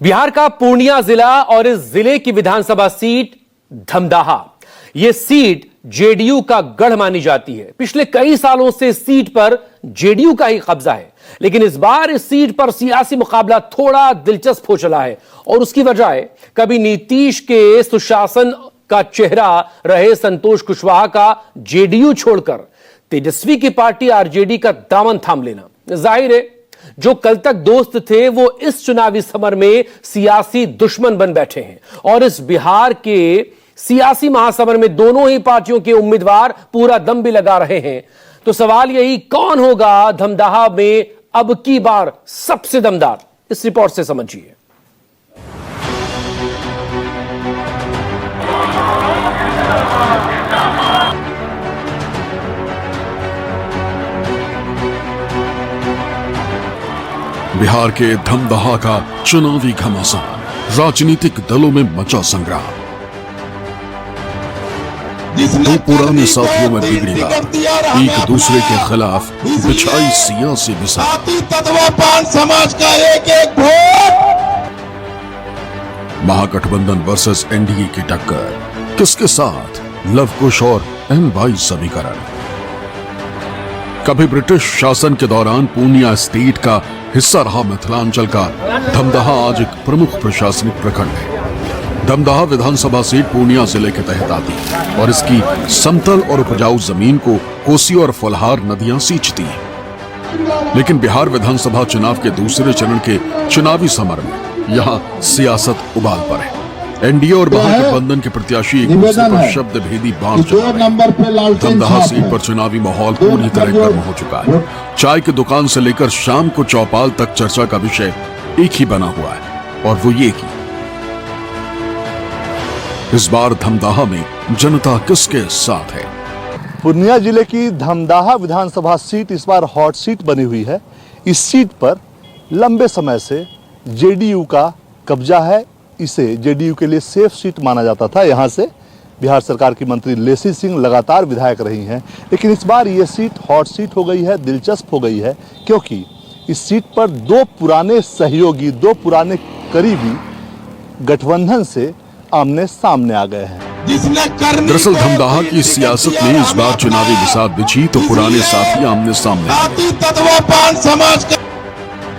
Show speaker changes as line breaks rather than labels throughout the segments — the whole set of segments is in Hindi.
बिहार का पूर्णिया जिला और इस जिले की विधानसभा सीट धमदाहा, यह सीट जेडीयू का गढ़ मानी जाती है। पिछले कई सालों से इस सीट पर जेडीयू का ही कब्जा है, लेकिन इस बार इस सीट पर सियासी मुकाबला थोड़ा दिलचस्प हो चला है और उसकी वजह कभी नीतीश के सुशासन का चेहरा रहे संतोष कुशवाहा का जेडीयू छोड़कर तेजस्वी की पार्टी आरजेडी का दामन थाम लेना। जाहिर है, जो कल तक दोस्त थे वो इस चुनावी समर में सियासी दुश्मन बन बैठे हैं और इस बिहार के सियासी महासमर में दोनों ही पार्टियों के उम्मीदवार पूरा दम भी लगा रहे हैं। तो सवाल यही, कौन होगा धमदाहा में अब की बार सबसे दमदार? इस रिपोर्ट से समझिए।
बिहार के धमदाहा का चुनावी घमासान, राजनीतिक दलों में मचा संग्राम। दो पुराने साथियों में बिगड़ी बात, एक दूसरे के खिलाफ बिछाई सियासी मिसाल।
समाज का एक वोट।
महागठबंधन वर्सेस एनडीए की टक्कर, किसके साथ? लव कुश और एम22 समीकरण। कभी ब्रिटिश शासन के दौरान पूर्णिया स्टेट का हिस्सा रहा मिथिलांचल का धमदाहा आज एक प्रमुख प्रशासनिक प्रखंड है। धमदाहा विधानसभा सीट पूर्णिया जिले के तहत आती है और इसकी समतल और उपजाऊ जमीन को कोसी और फुलहार नदियां सींचती हैं। लेकिन बिहार विधानसभा चुनाव के दूसरे चरण के चुनावी समर में यहाँ सियासत उबाल पर है। एनडीए और महागठबंधन के प्रत्याशी एक दूसरे पर शब्द भेदी बांध चुके हैं। धमदाहा सीट पर चुनावी माहौल पूरी तरह गर्म हो चुका है। चाय की दुकान से लेकर शाम को चौपाल तक चर्चा का विषय एक ही बना हुआ है और वो ये कि इस बार धमदाहा में जनता किसके साथ है।
पूर्णिया जिले की धमदाहा विधानसभा सीट इस बार हॉट सीट बनी हुई है। इस सीट पर लंबे समय से जेडीयू का कब्जा है। इसे जेडीयू के लिए सेफ सीट माना जाता था। यहाँ से बिहार सरकार की मंत्री लेसी सिंह लगातार विधायक रही हैं, लेकिन इस बार ये सीट हॉट सीट हो गई है, दिलचस्प हो गई है, क्योंकि इस सीट पर दो पुराने सहयोगी, दो पुराने करीबी गठबंधन से आमने सामने आ गए हैं।
दरअसल धमदाहा की सियासत में इस बार चुनावी बिसात बिछी तो पुराने साथी आमने सामने।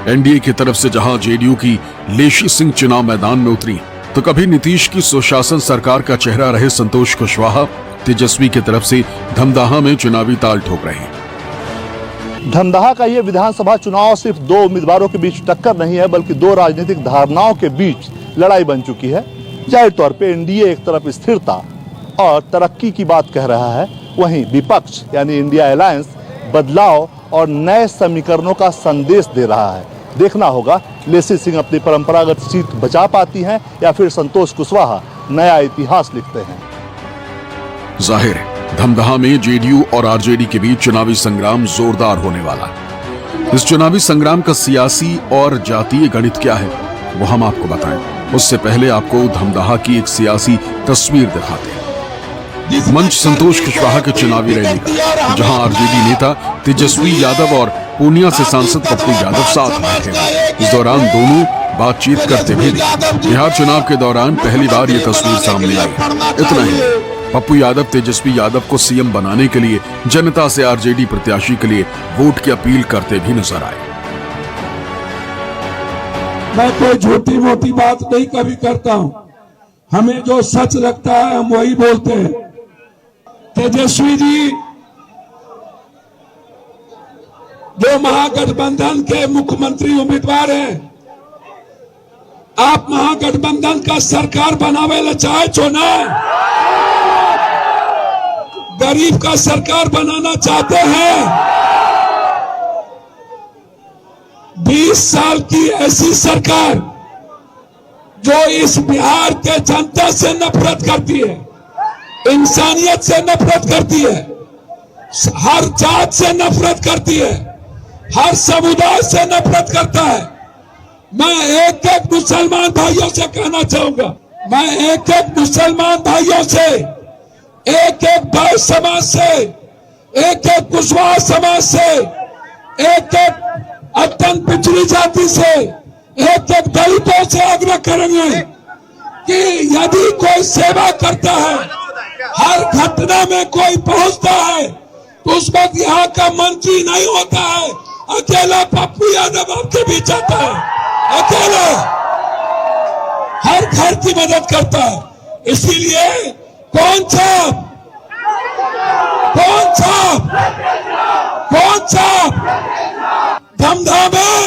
एनडीए की तरफ से जहां जेडीयू की लेसी सिंह चुनाव मैदान में उतरी, तो कभी नीतीश की सुशासन सरकार का चेहरा रहे संतोष कुशवाहा तेजस्वी की तरफ से धमदाहा में चुनावी ताल ठोक रहे हैं।
धमदाहा का ये विधानसभा चुनाव सिर्फ दो उम्मीदवारों के बीच टक्कर नहीं है, बल्कि दो राजनीतिक धारणाओं के बीच लड़ाई बन चुकी है। जाहिर तौर पे एनडीए एक तरफ स्थिरता और तरक्की की बात कह रहा है, वहीं विपक्ष यानी इंडिया अलायंस बदलाव और नए समीकरणों का संदेश दे रहा है। देखना होगा लेसी सिंह अपनी परंपरागत सीट बचा पाती हैं या फिर संतोष कुशवाहा नया इतिहास लिखते हैं।
जाहिर है, धमदाहा में जेडीयू और आरजेडी के बीच चुनावी संग्राम जोरदार होने वाला है। इस चुनावी संग्राम का सियासी और जातीय गणित क्या है, वो हम आपको बताएं। उससे पहले आपको धमदाहा की एक सियासी तस्वीर दिखाते हैं। मंच संतोष कुशवाहा के चुनावी रैली का, जहां आरजेडी नेता तेजस्वी यादव और पूर्णिया से सांसद पप्पू यादव साथ बैठे थे। इस दौरान दोनों बातचीत करते भी बिहार चुनाव के दौरान पहली बार ये तस्वीर सामने आई। इतना ही, पप्पू यादव तेजस्वी यादव को सीएम बनाने के लिए जनता से आरजेडी प्रत्याशी के लिए वोट की अपील करते भी नजर आए।
मैं कोई झूठी मोटी बात नहीं कभी करता हूं, हमें जो सच लगता है हम वही बोलते हैं। तेजस्वी जी जो महागठबंधन के मुख्यमंत्री उम्मीदवार हैं, आप महागठबंधन का सरकार बनावे ला चाहे छो ना, गरीब का सरकार बनाना चाहते हैं। 20 साल की ऐसी सरकार जो इस बिहार के जनता से नफरत करती है, इंसानियत से नफरत करती है, हर जात से नफरत करती है, हर समुदाय से नफरत करता है। मैं एक एक मुसलमान भाइयों से कहना चाहूंगा, मैं एक एक मुसलमान भाइयों से, एक एक भाई समाज से, एक एक कुशवाहा समाज से, एक एक अत्यंत पिछड़ी जाति से, एक एक दलितों से आग्रह करेंगे कि यदि कोई सेवा करता है, हर घटना में कोई पहुंचता है, तो उस वक्त यहाँ का मंत्री नहीं होता है, अकेला पप्पू यादव आपके बीच आता है, अकेला हर घर की मदद करता है। इसीलिए कौन छाप धमधाम है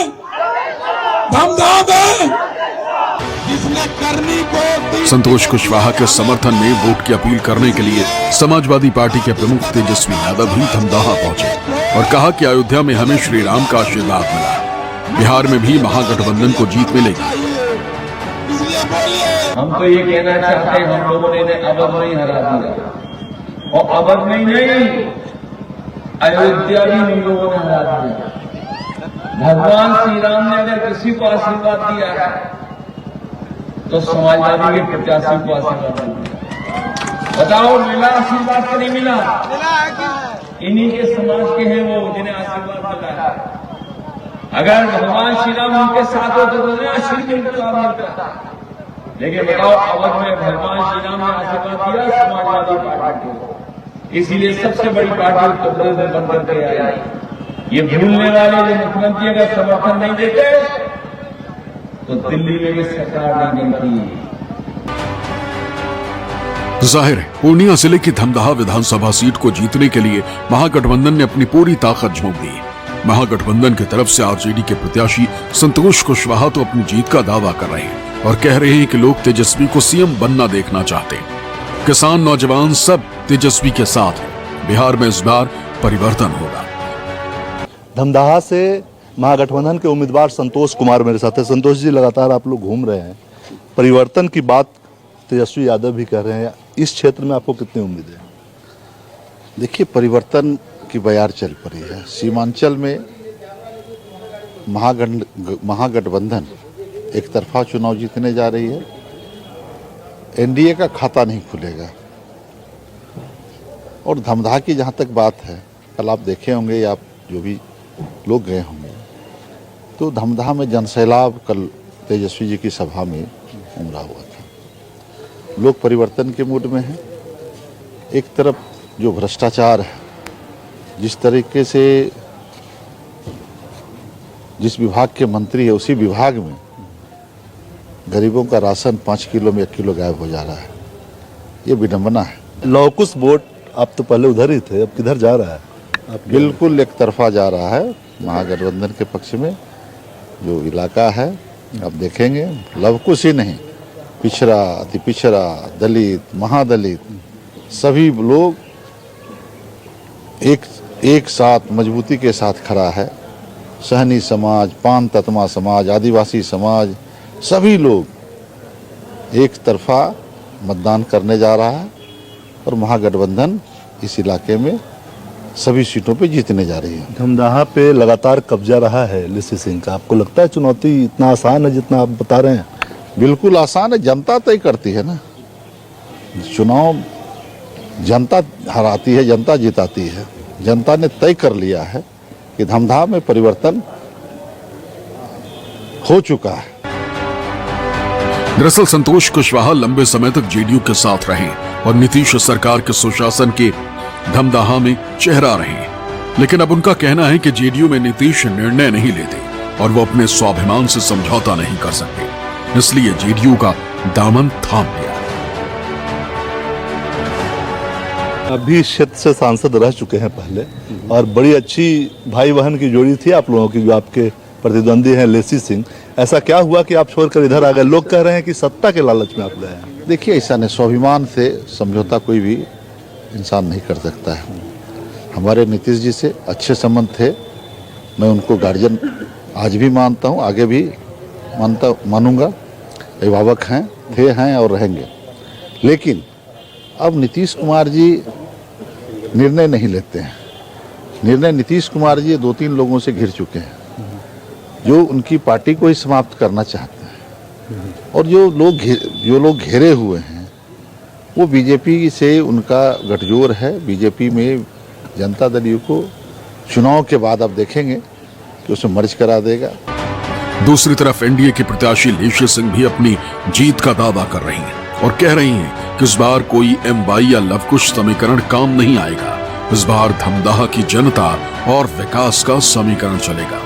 जिसने करनी को
संतोष कुशवाहा के समर्थन में वोट की अपील करने के लिए समाजवादी पार्टी के प्रमुख तेजस्वी यादव भी धमदाहा पहुंचे और कहा कि अयोध्या में हमें श्री राम का आशीर्वाद मिला, बिहार में भी महागठबंधन को जीत मिलेगी।
हम तो ये कहना चाहते हैं, हम लोगों ने अवध में ही हरा दिया, और अवध में ही नहीं, अयोध्या भी हम लोगों ने हरा दिया। भगवान श्री राम ने अगर किसी को आशीर्वाद दिया है तो समाजवादी के प्रत्याशी को आशीर्वाद दिया। बताओ मिला आशीर्वाद तो नहीं मिला? इन्हीं के समाज के हैं वो जिन्हें आशीर्वाद मिला है। अगर भगवान श्री राम उनके साथ होते तो उन्हें आशीर्वाद मिलता। लेकिन बताओ अवध में भगवान श्री राम ने आशीर्वाद दिया समाजवादी पार्टी को, इसीलिए सबसे बड़ी पार्टी उत्तर प्रदेश में बन करके आई। ये भूलने वाले जो मुख्यमंत्री अगर समर्थन नहीं देते तो दिल्ली में भी सरकार नहीं बनती।
जाहिर है पूर्णिया जिले की धमदाहा विधानसभा सीट को जीतने के लिए महागठबंधन ने अपनी पूरी ताकत झोंक दी। महागठबंधन की तरफ से आरजेडी के प्रत्याशी संतोष कुशवाहा तो अपनी जीत का दावा कर रहे हैं और कह रहे हैं कि लोग तेजस्वी को सीएम बनना देखना चाहते हैं। किसान नौजवान सब तेजस्वी के साथ हैं। बिहार में इस बार परिवर्तन होगा।
धमदाहा से महागठबंधन के उम्मीदवार संतोष कुमार मेरे साथ है। संतोष जी, लगातार आप लोग घूम रहे हैं, परिवर्तन की बात तेजस्वी यादव भी कह रहे हैं, इस क्षेत्र में आपको कितनी उम्मीद है?
देखिए, परिवर्तन की बयार चल पड़ी है। सीमांचल में महागठबंधन एक तरफा चुनाव जीतने जा रही है। एनडीए का खाता नहीं खुलेगा। और धमदाहा की जहाँ तक बात है, कल आप देखे होंगे या आप जो भी लोग गए होंगे, तो धमदाहा में जनसैलाब कल तेजस्वी जी की सभा में उमड़ा हुआ था। लोग परिवर्तन के मूड में हैं। एक तरफ जो भ्रष्टाचार है, जिस तरीके से जिस विभाग के मंत्री है उसी विभाग में गरीबों का राशन 5 किलो में 1 किलो गायब हो जा रहा है, ये विडंबना है।
लौकुश वोट आप तो पहले उधर ही थे, अब किधर जा रहा है?
बिल्कुल एक तरफा जा रहा है महागठबंधन के पक्ष में। जो इलाका है आप देखेंगे, लवकुश ही नहीं, पिछड़ा, अति पिछड़ा, दलित, महादलित, सभी लोग एक साथ मजबूती के साथ खड़ा है। सहनी समाज, पान तत्मा समाज, आदिवासी समाज, सभी लोग एक तरफा मतदान करने जा रहा है और महागठबंधन इस इलाके में सभी सीटों पे जीतने जा रही है।
धमदाहा पे लगातार कब्जा रहा है लेसी सिंह का। आपको लगता है चुनौती इतना आसान है जितना आप बता रहे हैं?
बिल्कुल आसान है, जनता तय करती है ना। चुनाव जनता हराती है, जनता जिताती है। जनता ने तय कर लिया है कि धमदाहा में परिवर्तन हो चुका है।
दरअसल संतोष कुशवाहा लंबे समय तक जेडीयू के साथ रहे और नीतीश सरकार के सुशासन के धमदाहा में चेहरा रहे, लेकिन अब उनका कहना है कि जेडीयू में नीतीश निर्णय नहीं लेते और वो अपने स्वाभिमान से समझौता नहीं कर सकते, इसलिए जेडीयू का दामन थाम लिया।
अभी इस क्षेत्र से सांसद रह चुके हैं पहले, और बड़ी अच्छी भाई बहन की जोड़ी थी आप लोगों की, जो आपके प्रतिद्वंदी हैं लेसी सिंह। ऐसा क्या हुआ कि आप छोड़कर इधर आ गए? लोग कह रहे हैं कि सत्ता के लालच में आप गए हैं।
देखिए, ऐसा नहीं, स्वाभिमान से समझौता कोई भी इंसान नहीं कर सकता है। हमारे नीतीश जी से अच्छे संबंध थे, मैं उनको गार्जियन आज भी मानता हूँ, आगे भी मानूंगा। अभिभावक हैं और रहेंगे। लेकिन अब नीतीश कुमार जी निर्णय नहीं लेते हैं। निर्णय नीतीश कुमार जी 2-3 लोगों से घिर चुके हैं, जो उनकी पार्टी को ही समाप्त करना चाहते हैं। और जो लोग घेरे हुए हैं वो बीजेपी से उनका गठजोड़ है। बीजेपी में जनता दल यू को चुनाव के बाद आप देखेंगे कि उसे मर्ज करा देगा।
दूसरी तरफ एनडीए के प्रत्याशी लेशी सिंह भी अपनी जीत का दावा कर रही हैं और कह रही हैं कि इस बार कोई एमवाई या लवकुश समीकरण काम नहीं आएगा। इस बार धमदाहा की जनता और विकास का समीकरण चलेगा।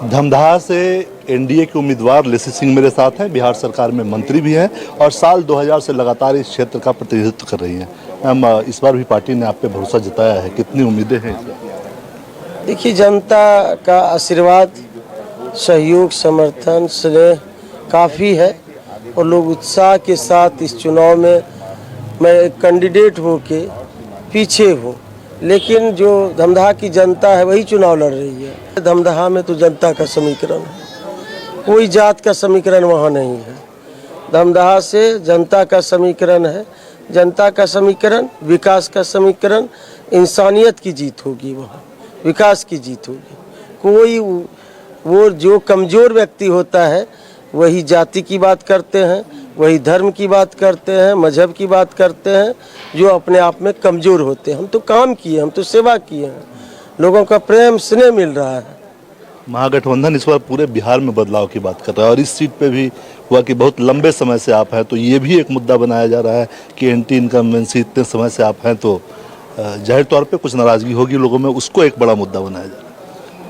धमदाहा से एनडीए के उम्मीदवार लेसी सिंह मेरे साथ हैं, बिहार सरकार में मंत्री भी हैं और साल 2000 से लगातार इस क्षेत्र का प्रतिनिधित्व कर रही हैं। मैम, इस बार भी पार्टी ने आप पे भरोसा जताया है, कितनी उम्मीदें हैं?
देखिए, जनता का आशीर्वाद, सहयोग, समर्थन, स्नेह काफ़ी है और लोग उत्साह के साथ इस चुनाव में, मैं एक कैंडिडेट हूँ के पीछे हूँ, लेकिन जो धमदाहा की जनता है वही चुनाव लड़ रही है। धमदाहा में तो जनता का समीकरण है, कोई जात का समीकरण वहाँ नहीं है। धमदाहा से जनता का समीकरण है, जनता का समीकरण, विकास का समीकरण, इंसानियत की जीत होगी, वहाँ विकास की जीत होगी। कोई वो जो कमज़ोर व्यक्ति होता है वही जाति की बात करते हैं, वही धर्म की बात करते हैं, मजहब की बात करते हैं, जो अपने आप में कमज़ोर होते हैं। हम तो काम किए, हम तो सेवा किए हैं, लोगों का प्रेम स्नेह मिल रहा है।
महागठबंधन इस बार पूरे बिहार में बदलाव की बात कर रहा है और इस सीट पे भी हुआ कि बहुत लंबे समय से आप हैं, तो ये भी एक मुद्दा बनाया जा रहा है कि एंटी इनकम्बेंसी, इतने समय से आप हैं तो जाहिर तौर पे कुछ नाराजगी होगी लोगों में, उसको एक बड़ा मुद्दा बनाया जा रहा है।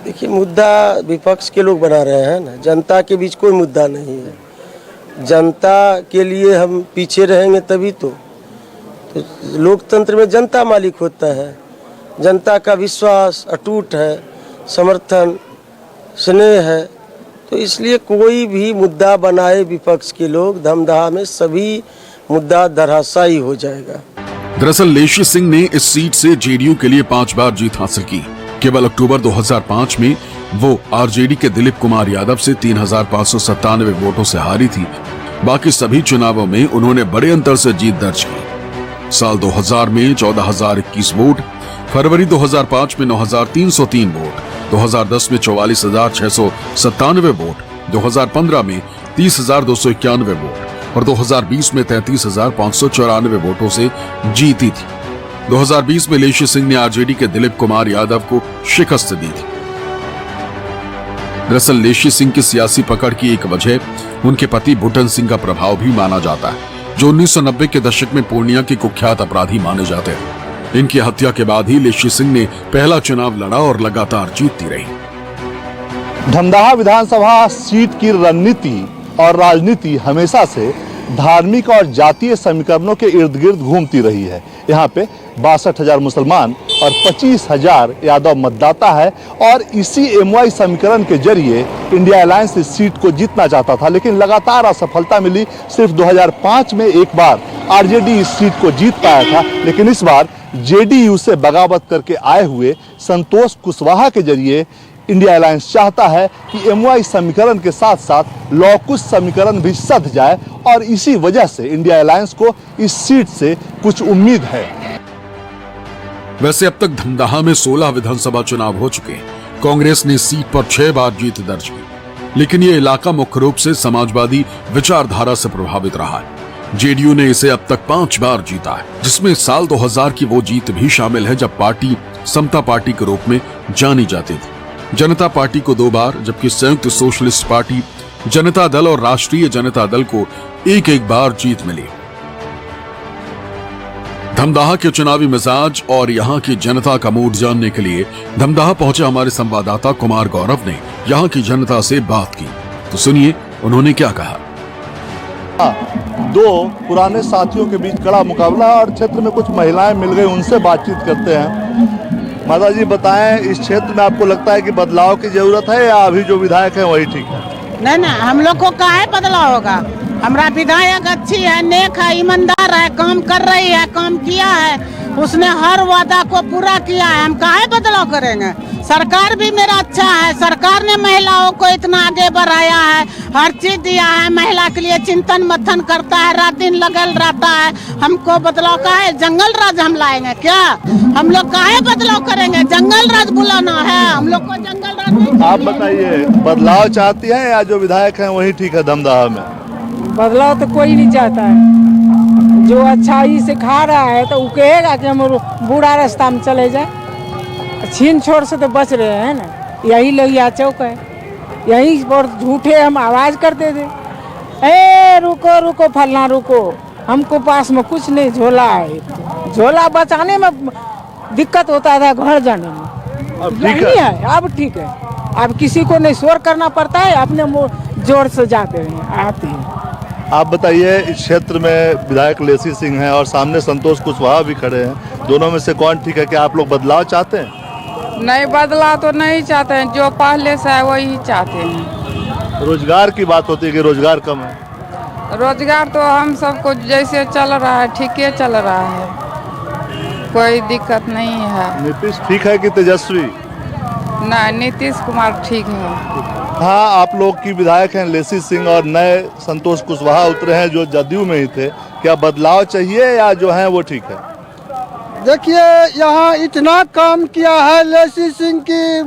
देखिए, मुद्दा विपक्ष के लोग बना रहे हैं ना, जनता के बीच कोई मुद्दा नहीं है। जनता के लिए हम पीछे रहेंगे तभी तो लोकतंत्र में जनता मालिक होता है, जनता का विश्वास अटूट है, समर्थन स्नेह है, तो इसलिए कोई भी मुद्दा बनाए विपक्ष के लोग, धमदाहा में सभी मुद्दा धराशायी हो जाएगा।
दरअसल लेशी सिंह ने इस सीट से जेडीयू के लिए 5 बार जीत हासिल की। केवल अक्टूबर 2005 में वो आरजेडी के दिलीप कुमार यादव से 3597 वोटों से हारी थी। बाकी सभी चुनावों में उन्होंने बड़े अंतर से जीत दर्ज की। साल 2000 में 14,021 वोट, फरवरी 2005 में 9,303 वोट, 2010 में 44,697 वोट, 2015 में 30,291 वोट और 2020 में 33,594 वोटों से जीती थी। 2020 में लेशी सिंह ने आरजेडी के दिलीप कुमार यादव को शिकस्त दी थी। दरअसल लेशी सिंह की सियासी पकड़ की एक वजह उनके पति बुटन सिंह का प्रभाव भी माना जाता है, जो 1990 के दशक में पूर्णिया के कुख्यात अपराधी माने जाते हैं। इनकी हत्या के बाद ही लेशी सिंह ने पहला चुनाव लड़ा और लगातार जीतती रही।
धमदाहा विधानसभा सीट की रणनीति और राजनीति हमेशा से धार्मिक और जातीय समीकरणों के इर्द गिर्द घूमती रही है। यहाँ पे 62,000 मुसलमान और 25,000 यादव मतदाता है और इसी एमवाई समीकरण के जरिए इंडिया अलायंस इस सीट को जीतना चाहता था, लेकिन लगातार असफलता मिली। सिर्फ 2005 में एक बार आरजेडी इस सीट को जीत पाया था, लेकिन इस बार जेडीयू से बगावत करके आए हुए संतोष कुशवाहा के जरिए इंडिया अलायंस चाहता है कि एमवाई समीकरण के साथ साथ लॉकुश समीकरण भी सध जाए और इसी वजह से इंडिया अलायंस को इस सीट से कुछ उम्मीद है।
वैसे अब तक धमदाहा में 16 विधानसभा चुनाव हो चुके हैं। कांग्रेस ने सीट पर 6 बार जीत दर्ज की, लेकिन ये इलाका मुख्य रूप से समाजवादी विचारधारा से प्रभावित रहा है। जेडीयू ने इसे अब तक 5 बार जीता है, जिसमें साल 2000 की वो जीत भी शामिल है जब पार्टी समता पार्टी के रूप में जानी जाती थी। जनता पार्टी को 2 बार, जबकि संयुक्त सोशलिस्ट पार्टी, जनता दल और राष्ट्रीय जनता दल को 1-1 बार जीत मिली। धमदाहा के चुनावी मिजाज और यहाँ की जनता का मूड जानने के लिए धमदाहा पहुंचे हमारे संवाददाता कुमार गौरव ने यहाँ की जनता से बात की, तो सुनिए उन्होंने क्या कहा।
2 पुराने साथियों के बीच कड़ा मुकाबला और क्षेत्र में कुछ महिलाएं मिल गई, उनसे बातचीत करते हैं। माता जी बताएं, इस क्षेत्र में आपको लगता है कि बदलाव की जरूरत है या अभी जो विधायक है वही ठीक है?
नहीं नहीं, हम लोग को काहे बदलाव होगा। हमारा विधायक अच्छी है, नेक है, ईमानदार है, काम कर रही है, काम किया है, उसने हर वादा को पूरा किया है। हम काहे बदलाव करेंगे। सरकार भी मेरा अच्छा है, सरकार ने महिलाओं को इतना आगे बढ़ाया है, हर चीज दिया है, महिला के लिए चिंतन मंथन करता है, रात दिन लगल रहता है। हमको बदलाव का है, जंगल राज हम लाएंगे क्या? हम लोग काहे बदलाव करेंगे? जंगल राज बुलाना है हम लोग को, जंगल राज।
आप बताइए, बदलाव चाहती हैं या जो विधायक हैं वही ठीक है धमदाहा में?
बदलाव तो कोई नहीं चाहता है। जो अच्छाई से खा रहा है तो वो कहेगा कि हम बुरा रास्ता में चले जाए। छीन छोड़ से तो बच रहे हैं ना, यही लोहिया चौक है। यहीं पर झूठे हम आवाज़ करते थे, ए रुको रुको फलना रुको, हमको पास में कुछ नहीं, झोला है। झोला बचाने में दिक्कत होता था, घर जाने में।
अब ठीक
नहीं
है।
है, अब ठीक है। अब किसी को नहीं शोर करना पड़ता है, अपने जोर से जाते हैं, आते हैं।
आप बताइए, इस क्षेत्र में विधायक लेसी सिंह हैं और सामने संतोष कुशवाहा भी खड़े हैं, दोनों में से कौन ठीक है? क्या आप लोग बदलाव चाहते हैं?
नहीं, बदला तो नहीं चाहते हैं, जो पहले से है वही चाहते हैं।
रोजगार की बात होती है कि रोजगार कम है।
रोजगार तो हम सबको जैसे चल रहा है ठीक है चल रहा है, कोई दिक्कत नहीं है।
नीतीश ठीक है कि तेजस्वी?
नहीं, नीतीश कुमार ठीक है।
हाँ, आप लोग की विधायक हैं लेसी सिंह और नए संतोष कुशवाहा उतरे हैं जो जदयू में ही थे। क्या बदलाव चाहिए या जो है वो ठीक है?
देखिए, यहाँ इतना काम किया है लेसी सिंह की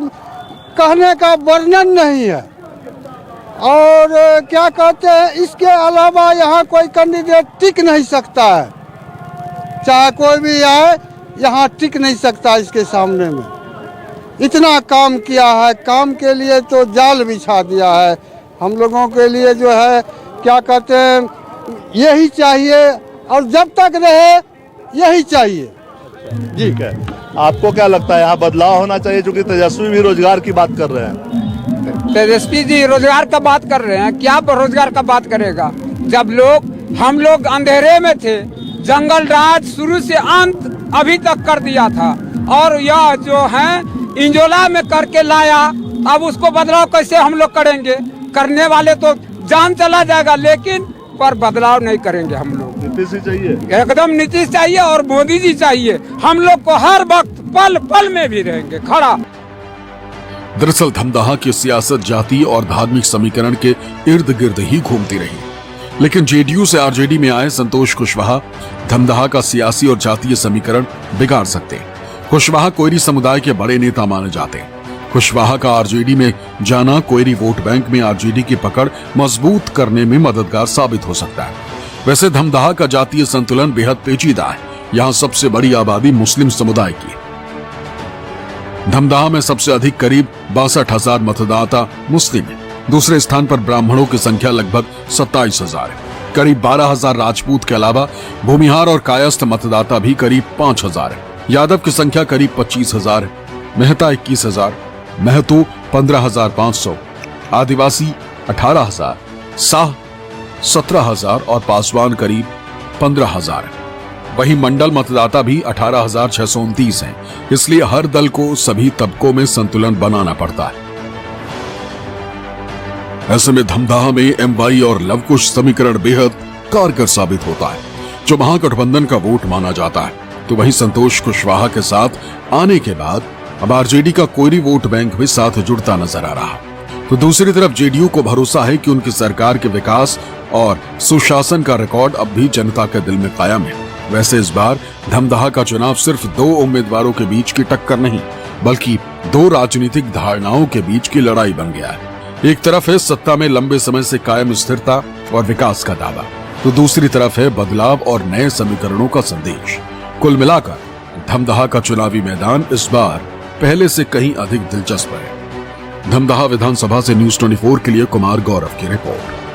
कहने का वर्णन नहीं है। और क्या कहते हैं, इसके अलावा यहाँ कोई कैंडिडेट टिक नहीं सकता है, चाहे कोई भी आए यहाँ टिक नहीं सकता इसके सामने में। इतना काम किया है, काम के लिए तो जाल बिछा दिया है। हम लोगों के लिए जो है क्या कहते हैं, यही चाहिए और जब तक रहे यही चाहिए।
ठीक है, आपको क्या लगता है यहाँ बदलाव होना चाहिए? क्योंकि तेजस्वी भी रोजगार की बात कर रहे हैं।
तेजस्वी जी रोजगार का बात कर रहे हैं, क्या रोजगार का बात करेगा? जब हम लोग अंधेरे में थे, जंगल राज शुरू से अंत अभी तक कर दिया था, और यह जो है इंजोला में करके लाया, अब उसको बदलाव कैसे हम लोग करेंगे? करने वाले तो जान चला जाएगा, लेकिन पर बदलाव नहीं करेंगे हम लोग।
नीतीश ही चाहिए,
एकदम नीतीश चाहिए और मोदी जी चाहिए। हम लोग को हर वक्त पल पल में भी रहेंगे खड़ा।
दरअसल धमदाहा की सियासत जाति और धार्मिक समीकरण के इर्द गिर्द ही घूमती रही, लेकिन जेडीयू से आरजेडी में आए संतोष कुशवाहा धमदाहा का सियासी और जातीय समीकरण बिगाड़ सकते हैं। कुशवाहा कोयरी समुदाय के बड़े नेता माने जाते हैं। कुशवाहा का आरजेडी में जाना कोयरी वोट बैंक में आरजेडी की पकड़ मजबूत करने में मददगार साबित हो सकता है। वैसे धमदाहा का जातीय संतुलन बेहद पेचीदा है। यहाँ सबसे बड़ी आबादी मुस्लिम समुदाय की है। धमदाहा में सबसे अधिक करीब 62,000 मतदाता मुस्लिम हैं। दूसरे स्थान पर ब्राह्मणों की संख्या लगभग 27,000 है। करीब 12,000 राजपूत के अलावा भूमिहार और कायस्थ मतदाता भी करीब 5,000 है। यादव की संख्या करीब 25,000 है। मेहता 21,000, महतो 15,500, आदिवासी 18,000, साह 17,000 और पासवान करीब 15,000 है। वहीं मंडल मतदाता भी 18,629 हैं। इसलिए हर दल को सभी तबकों में संतुलन बनाना पड़ता है। ऐसे में धमदाहा में एमवाई और लवकुश समीकरण बेहद कारगर साबित होता है, जो महागठबंधन का वोट माना जाता है। तो वहीं संतोष कुशवाहा के साथ आने के बाद अब आरजेडी का कोयरी वोट बैंक भी साथ जुड़ता नजर आ रहा। तो दूसरी तरफ जेडीयू को भरोसा है कि उनकी सरकार के विकास और सुशासन का रिकॉर्ड अब भी जनता के दिल में कायम है। वैसे इस बार धमदाहा का चुनाव सिर्फ 2 उम्मीदवारों के बीच की टक्कर नहीं, बल्कि 2 राजनीतिक धारणाओं के बीच की लड़ाई बन गया है। एक तरफ है सत्ता में लंबे समय से कायम स्थिरता और विकास का दावा, तो दूसरी तरफ है बदलाव और नए समीकरणों का संदेश। कुल मिलाकर धमदाहा का चुनावी मैदान इस बार पहले से कहीं अधिक दिलचस्प है। धमदाहा विधानसभा से न्यूज़ 24 के लिए कुमार गौरव की रिपोर्ट।